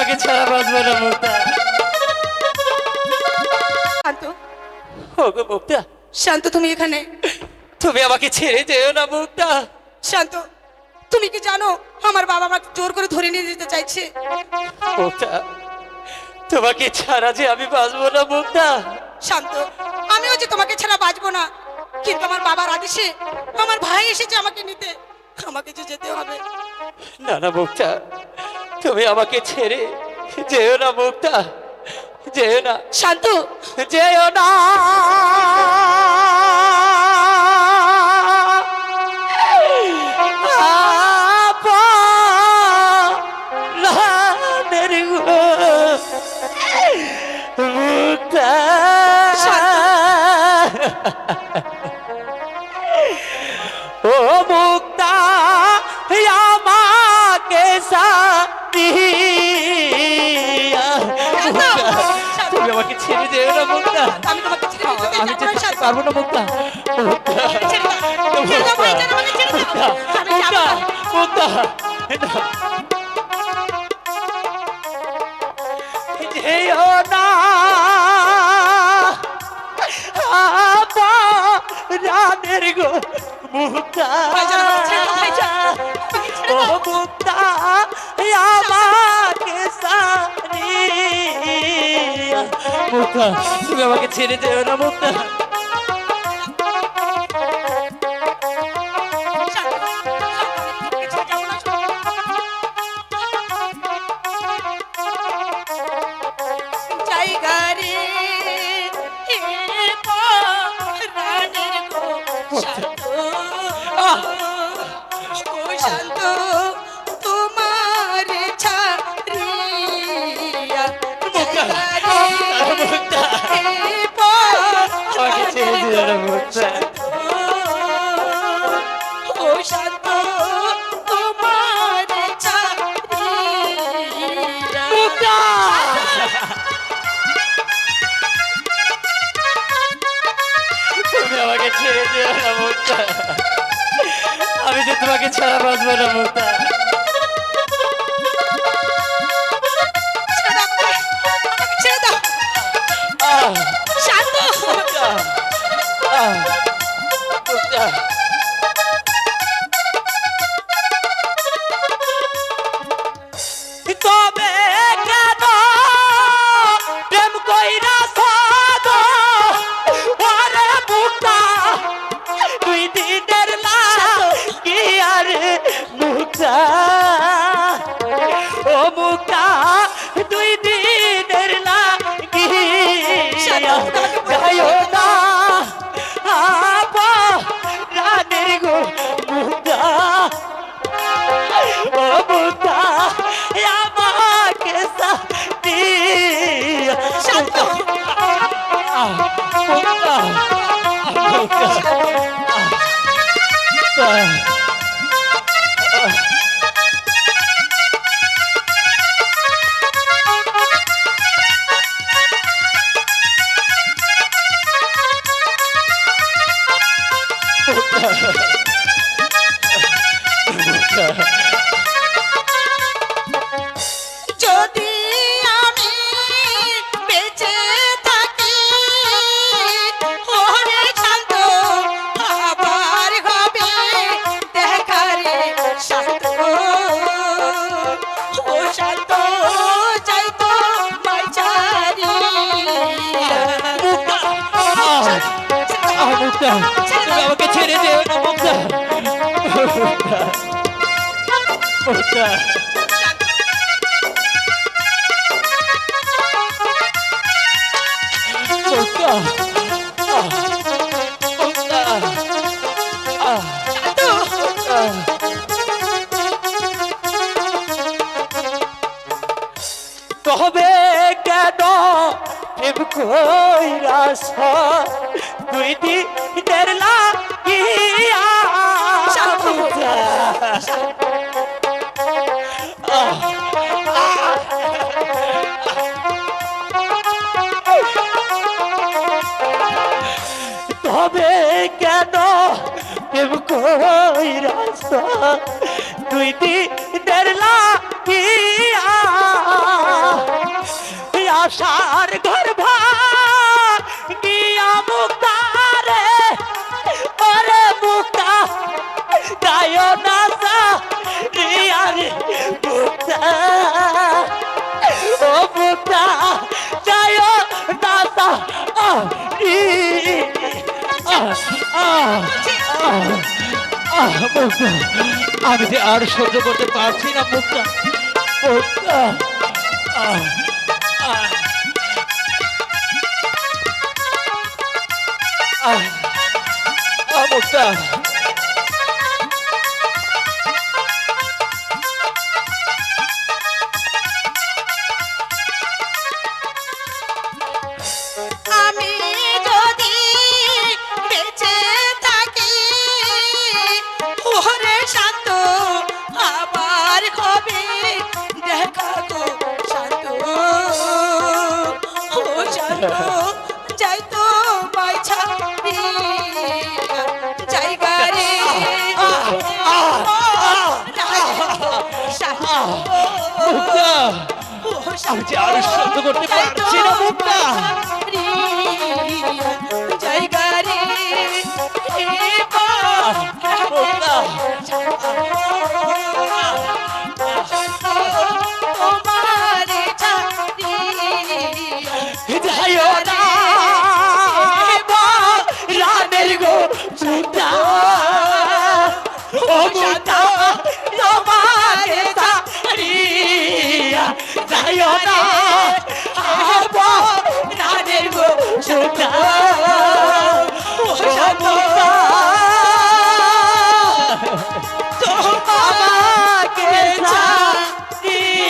তোমাকে ছাড়া বাঁচবো না মুক্তা। শান্ত, ওগো মুক্তা, শান্ত তুমি এখানে? তুমি আমাকে ছেড়ে যেও না মুক্তা। শান্ত, তুমি কি জানো আমার বাবা আমাকে জোর করে ধরে নিয়ে যেতে চাইছে? মুক্তা, তোমাকে ছাড়া যে আমি বাঁচবো না মুক্তা। শান্ত, আমিও যে তোমাকে ছাড়া বাঁচবো না, কিন্তু আমার বাবার আদেশে আমার ভাই এসেছে আমাকে নিতে, আমাকে যে যেতে হবে। না না মুক্তা, তুমি আমাকে ছেড়ে যেও না মুক্তা, যেও না। শান্ত, যেও না। আপনের গো মুক্তা। ও মুক্তা, আমাকে সাথিয়া। তুমি আমাকে ছেড়ে যেও না মুক্তা। আমি তোমাকে ছেড়ে যেতে আমি চাই না, যেতে শান্ত। পারবো না মুক্তা। ছেড়ে দাও, ছেড়ে দাও ভাইজান, আমাকে ছেড়ে দাও। আমি যাবো না। মুক্তা, যেও না। রানের গো মুক্তা। ভাইজান, আমাকে ছেড়ে দাও, ভাইজান। ও মুক্তা, আমাকে সারিয়া। মুক্তা, তুমি আমাকে ছেড়ে যেও না মুক্তা। শান্ত, আমি তোমাকে ছেড়ে যাবো না, শান্ত। জায়গা রে, হে প্রাণের গো শান্ত, ও শান্ত, তোমার ছাড়িয়া মুক্তা, জায়গা রে, মুক্তা, হে আমাকে ছেড়ে যেও না মুক্তা। ও শান্ত, তোমার ছাড়িয়া মুক্তা, তুমি আমাকে ছেড়ে যেও না মুক্তা। আমি যে তোমাকে ছাড়া বাঁচবো না মুক্তা। ছেড়ে দাও, আমাকে ছেড়ে দাও। আহ, শান্ত, মুক্তা, আহ, মুক্তা। তবে কেন প্রেম কইরা সাগো ওরে মুক্তা, দুই দিনের কি আর মুক্তা। ও মুক্তা, দুই দিনের লাগি যাইও না আপা রানের গো মুক্তা। ও মুক্তা, আমাকে সাথিয়া। শান্ত, মুক্তা, মুক্তা, যদি আমি বেঁচে থাকি, ওরে শান্ত, আবার হবে দেখা রে শান্ত। ও শান্ত, যাই তো মাই ছাড়িয়া। মুক্তা, তুমি আমাকে ছেড়ে যেও না মুক্তা। মুক্তা, মুক্তা, মুক্তা, তবে কেন প্রেম কইরা দুই দিনের লাগিয়া। মুক্তা, তবে কেন প্রেম কইরা দুই দিনের লাগিয়া। আশার ঘর ভাঙিয়া মুক্তা রে ওরে মুক্তা যায় না রিয়া রে মুক্তা ও মুক্তা যায় না মুক্তা আমি যে আর সহ্য করতে পারছি না মুক্তা মুক্তা মুক্তা আমি যদি বেঁচে থাকি ওরে শান্ত আবার হবে দেখা গো শান্ত ও শান্ত যাই তো বাইছা জায়গা রে মুক্তা আমি যে আর সহ্য করতে পারছি না মুক্তা জায়গা রে মুক্তা তোমারে ছাড়ি যাইও না রানের গো মুক্তা ও মুক্তা তোমারে ছাড়িয়া যাইও না রানের গো মুক্তা ও মুক্তা তোমাকে ছাড়িয়া